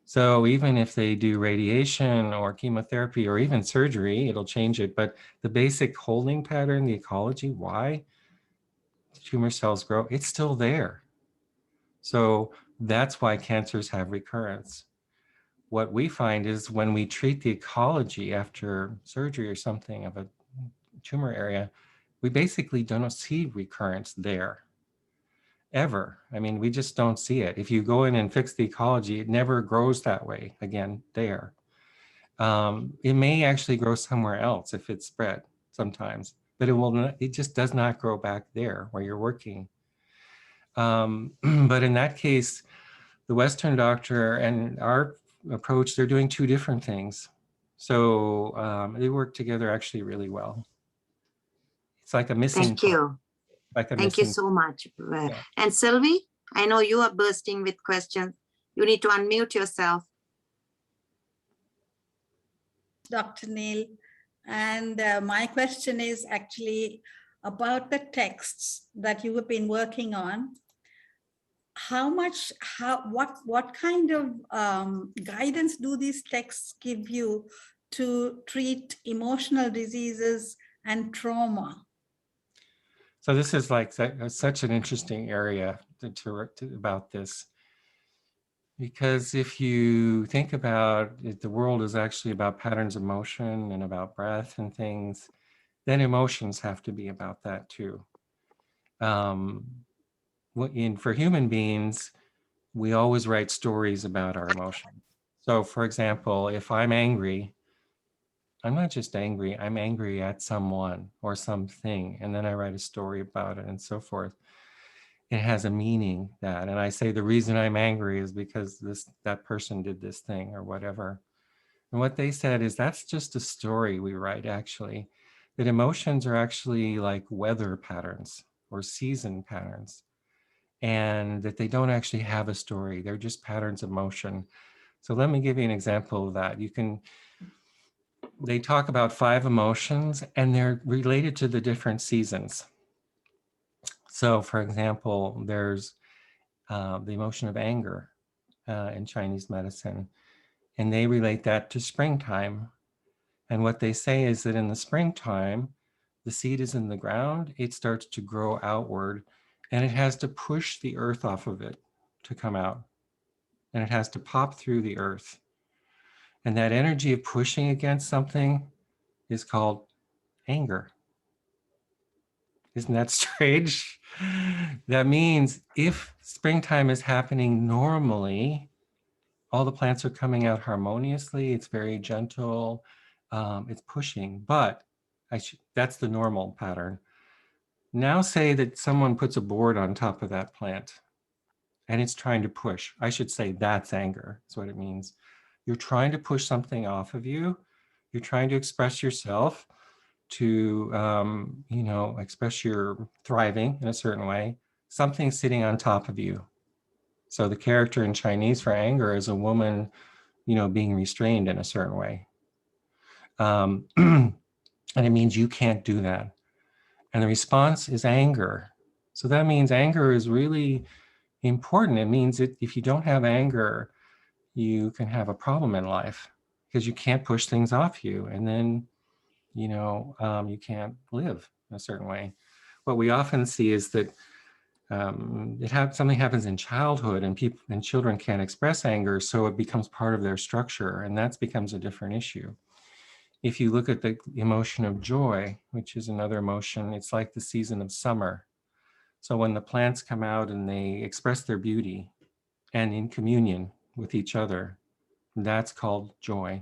So even if they do radiation or chemotherapy or even surgery, it'll change it. But the basic holding pattern, the ecology, why the tumor cells grow, it's still there. So that's why cancers have recurrence. What we find is when we treat the ecology after surgery or something of a tumor area, we basically don't see recurrence there. Ever. I mean, we just don't see it. If you go in and fix the ecology, it never grows that way again there. It may actually grow somewhere else if it's spread sometimes, but it will not, it just does not grow back there where you're working. But in that case, the Western doctor and our approach, they're doing two different things. So they work together actually really well. It's like a missing. Thank you. Thank you so much. Yeah. And Sylvie, I know you are bursting with questions. You need to unmute yourself. Dr. Neil, and my question is actually about the texts that you have been working on. What kind of guidance do these texts give you to treat emotional diseases and trauma? So this is like such an interesting area about this, because if you think about it, the world is actually about patterns of motion and about breath and things, then emotions have to be about that too. For human beings, we always write stories about our emotions. So for example, if I'm angry, I'm not just angry, I'm angry at someone or something, and then I write a story about it and so forth. It has a meaning that, and I say the reason I'm angry is because that person did this thing or whatever. And what they said is that's just a story we write actually, that emotions are actually like weather patterns or season patterns, and that they don't actually have a story. They're just patterns of motion. So let me give you an example of that. You can, they talk about 5 emotions, and they're related to the different seasons. So, for example, there's the emotion of anger in Chinese medicine, and they relate that to springtime. And what they say is that in the springtime, the seed is in the ground, it starts to grow outward, and it has to push the earth off of it to come out. And it has to pop through the earth. And that energy of pushing against something is called anger. Isn't that strange? That means if springtime is happening normally, all the plants are coming out harmoniously, it's very gentle, it's pushing, but that's the normal pattern. Now say that someone puts a board on top of that plant and it's trying to push. I should say that's anger, is what it means. You're trying to push something off of you. You're trying to express yourself, to express your thriving in a certain way. Something's sitting on top of you. So the character in Chinese for anger is a woman, being restrained in a certain way. And it means you can't do that. And the response is anger. So that means anger is really important. It means that if you don't have anger, you can have a problem in life because you can't push things off you. And then, you can't live in a certain way. What we often see is that something happens in childhood and children can't express anger, so it becomes part of their structure, and that becomes a different issue. If you look at the emotion of joy, which is another emotion, it's like the season of summer. So when the plants come out and they express their beauty and in communion with each other, that's called joy.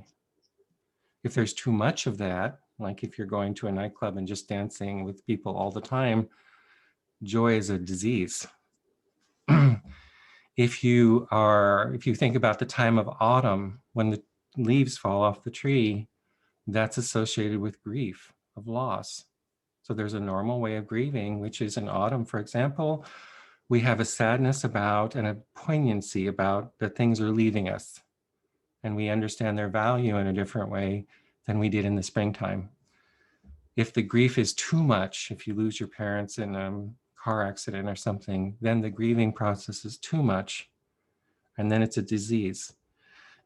If there's too much of that, like if you're going to a nightclub and just dancing with people all the time, joy is a disease. If you think about the time of autumn, when the leaves fall off the tree, that's associated with grief of loss. So there's a normal way of grieving, which is in autumn, for example, we have a sadness about and a poignancy about that things are leaving us. And we understand their value in a different way than we did in the springtime. If the grief is too much, if you lose your parents in a car accident or something, then the grieving process is too much, and then it's a disease.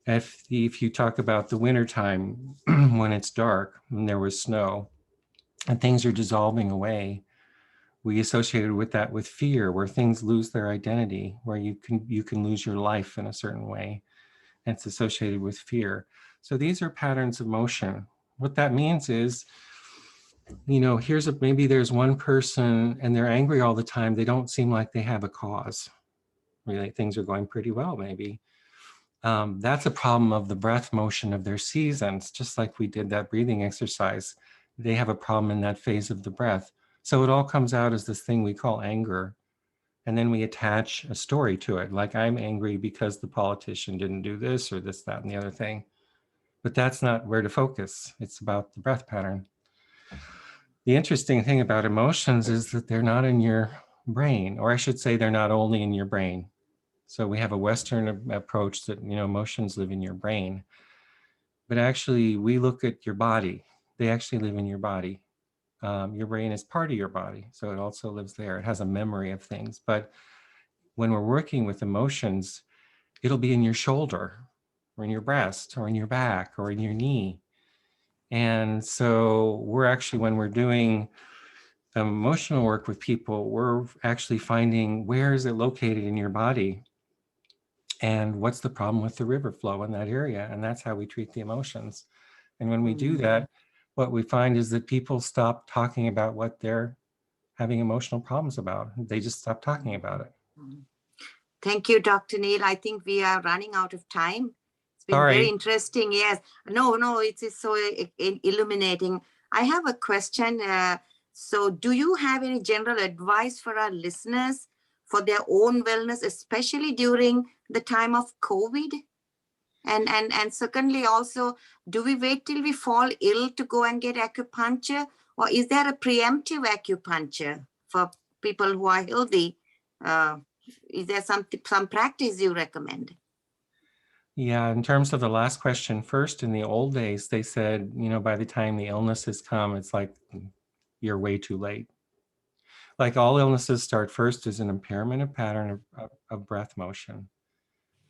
If you talk about the wintertime, when it's dark and there was snow and things are dissolving away, we associated with that with fear, where things lose their identity, where you can lose your life in a certain way. And it's associated with fear. So these are patterns of motion. What that means is, maybe there's one person and they're angry all the time. They don't seem like they have a cause. Really, things are going pretty well, maybe. That's a problem of the breath motion of their seasons, just like we did that breathing exercise. They have a problem in that phase of the breath. So it all comes out as this thing we call anger. And then we attach a story to it, like I'm angry because the politician didn't do this or this, that, and the other thing. But that's not where to focus. It's about the breath pattern. The interesting thing about emotions is that they're not in your brain, or I should say they're not only in your brain. So we have a Western approach that, emotions live in your brain. But actually, we look at your body. They actually live in your body. Your brain is part of your body, so it also lives there. It has a memory of things. But when we're working with emotions, it'll be in your shoulder, or in your breast, or in your back, or in your knee. And so we're actually, when we're doing emotional work with people, we're actually finding where is it located in your body and what's the problem with the river flow in that area. And that's how we treat the emotions. And when we do that, what we find is that people stop talking about what they're having emotional problems about. They just stop talking about it. Thank you, Dr. Neil. I think we are running out of time. It's been Sorry. very interesting. Yes. No, it is so illuminating. I have a question. So do you have any general advice for our listeners for their own wellness, especially during the time of COVID? And secondly, also, do we wait till we fall ill to go and get acupuncture? Or is there a preemptive acupuncture for people who are healthy? Is there some practice you recommend? Yeah, in terms of the last question first, in the old days, they said, you know, by the time the illnesses come, it's like you're way too late. Like all illnesses start first as an impairment of pattern of breath motion.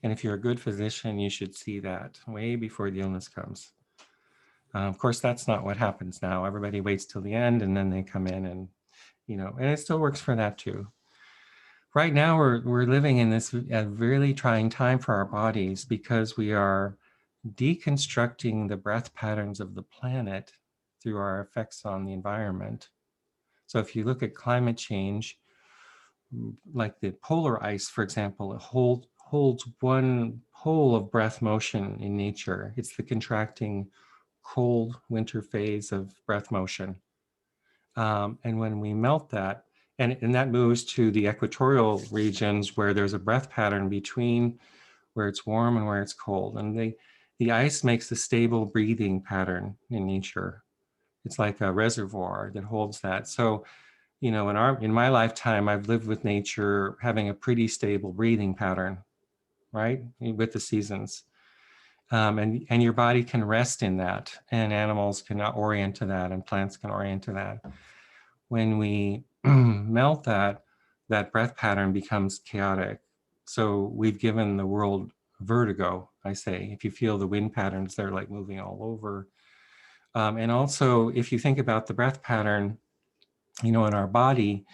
And if you're a good physician, you should see that way before the illness comes. Of course, that's not what happens now. Everybody waits till the end and then they come in and, you know, and it still works for that too. Right now, we're living in this really trying time for our bodies because we are deconstructing the breath patterns of the planet through our effects on the environment. So if you look at climate change, like the polar ice, for example, it holds one pole of breath motion in nature. It's the contracting cold winter phase of breath motion. And when we melt that, and that moves to the equatorial regions where there's a breath pattern between where it's warm and where it's cold. And the ice makes a stable breathing pattern in nature. It's like a reservoir that holds that. So, you know, in my lifetime, I've lived with nature having a pretty stable breathing pattern, right? With the seasons. And your body can rest in that, and animals can orient to that, and plants can orient to that. When we melt that breath pattern becomes chaotic. So we've given the world vertigo, I say. If you feel the wind patterns, they're like moving all over. And also, if you think about the breath pattern, you know, in our body,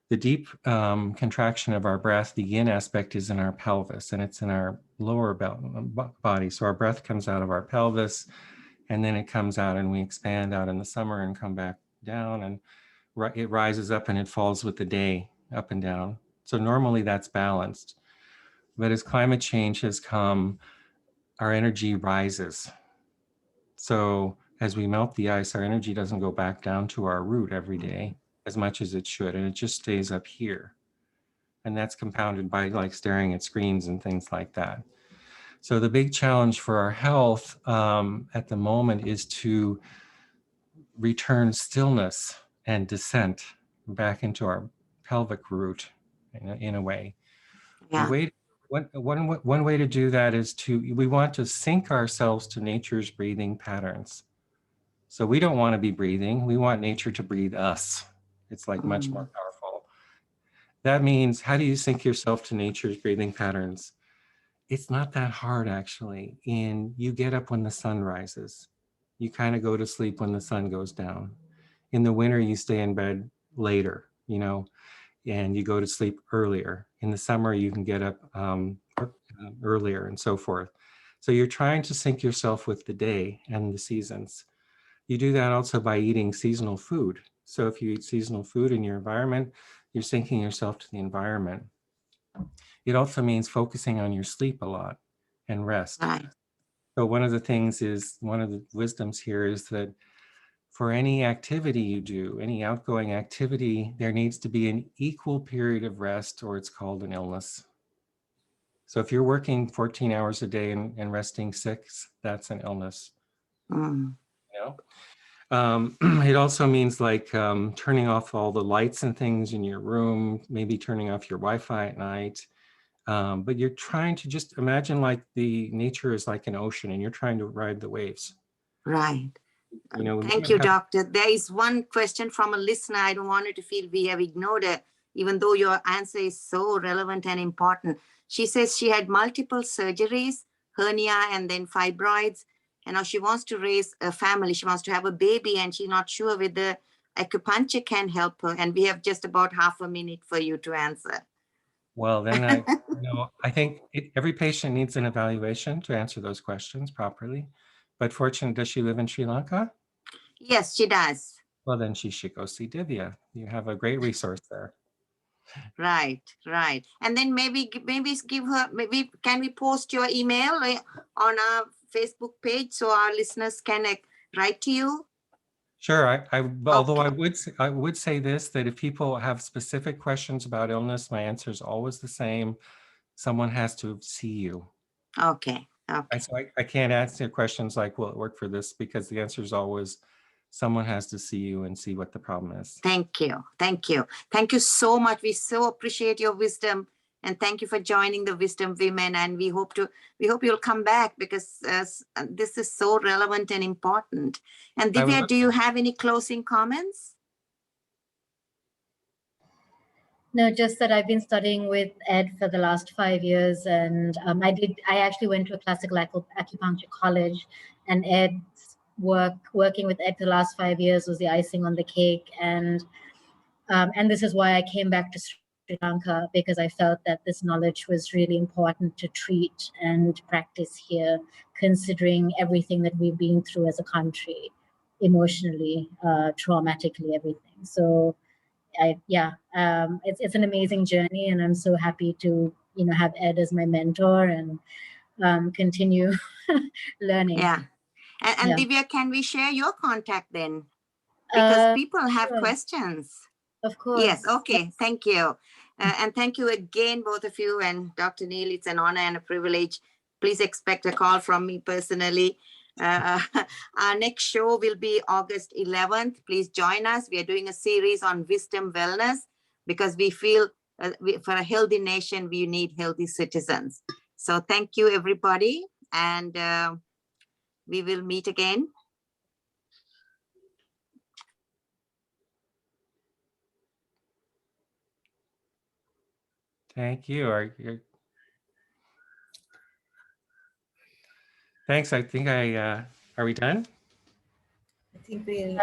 the deep contraction of our breath, the yin aspect is in our pelvis, and it's in our lower body. So our breath comes out of our pelvis, and then it comes out and we expand out in the summer and come back down, and it rises up and it falls with the day, up and down. So normally that's balanced. But as climate change has come, our energy rises. So as we melt the ice, our energy doesn't go back down to our root every day as much as it should, and it just stays up here. And that's compounded by like staring at screens and things like that. So the big challenge for our health at the moment is to return stillness and descent back into our pelvic root in a way. Yeah. One way to do that is we want to sync ourselves to nature's breathing patterns. So we don't want to be breathing, we want nature to breathe us. It's like much more powerful. That means, how do you sync yourself to nature's breathing patterns? It's not that hard, actually. You get up when the sun rises. You kind of go to sleep when the sun goes down. In the winter, you stay in bed later, you know, and you go to sleep earlier. In the summer, you can get up earlier and so forth. So you're trying to sync yourself with the day and the seasons. You do that also by eating seasonal food. So if you eat seasonal food in your environment, you're syncing yourself to the environment. It also means focusing on your sleep a lot and rest. Right. So one of the wisdoms here is that for any activity you do, any outgoing activity, there needs to be an equal period of rest, or it's called an illness. So if you're working 14 hours a day and resting 6, that's an illness. You know? It also means like turning off all the lights and things in your room, maybe turning off your Wi-Fi at night. But you're trying to just imagine like the nature is like an ocean and you're trying to ride the waves. Right. You know, Thank you, doctor. There is one question from a listener. I don't want you to feel we have ignored it, even though your answer is so relevant and important. She says she had multiple surgeries, hernia, and then fibroids. And now she wants to raise a family. She wants to have a baby, and she's not sure whether acupuncture can help her. And we have just about half a minute for you to answer. Well, then I think every patient needs an evaluation to answer those questions properly. But fortunately, does she live in Sri Lanka? Yes, she does. Well, then she should go see Divya. You have a great resource there. Right, right. And then maybe give her, maybe can we post your email on our Facebook page so our listeners can write to you? Sure. Although I would say this, that if people have specific questions about illness, my answer is always the same. Someone has to see you. Okay. Okay. So I can't answer questions like, will it work for this? Because the answer is always someone has to see you and see what the problem is. Thank you. Thank you. Thank you so much. We so appreciate your wisdom And thank you for joining the Wisdom Women. And we hope you'll come back because this is so relevant and important. And I would Divya, love do you have any closing comments? No, just that I've been studying with Ed for the last 5 years, and I actually went to a classical acupuncture college, and working with Ed for the last 5 years was the icing on the cake, and this is why I came back to Sri Lanka, because I felt that this knowledge was really important to treat and practice here, considering everything that we've been through as a country, emotionally, traumatically, everything. So it's an amazing journey, and I'm so happy to have Ed as my mentor and continue learning. Yeah. And Yeah. Divya, can we share your contact then? Because people have sure. questions. Of course. Yes. Okay. Thank you. And thank you again, both of you, and Dr. Neil. It's an honor and a privilege. Please expect a call from me personally. Our next show will be August 11th. Please join us. We are doing a series on wisdom wellness because we feel for a healthy nation, we need healthy citizens. So thank you, everybody. And we will meet again. Thank you. Thanks. I think are we done? I think we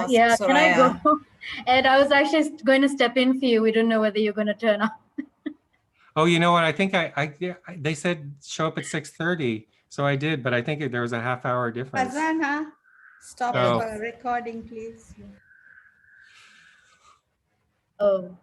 Yeah, lost can I Soraya. go? Ed, I was actually going to step in for you. We don't know whether you're going to turn up. Oh, you know what? I think they said show up at 6:30. So I did, but I think there was a half-hour difference. Fazana, stop Oh. the recording, please. Oh.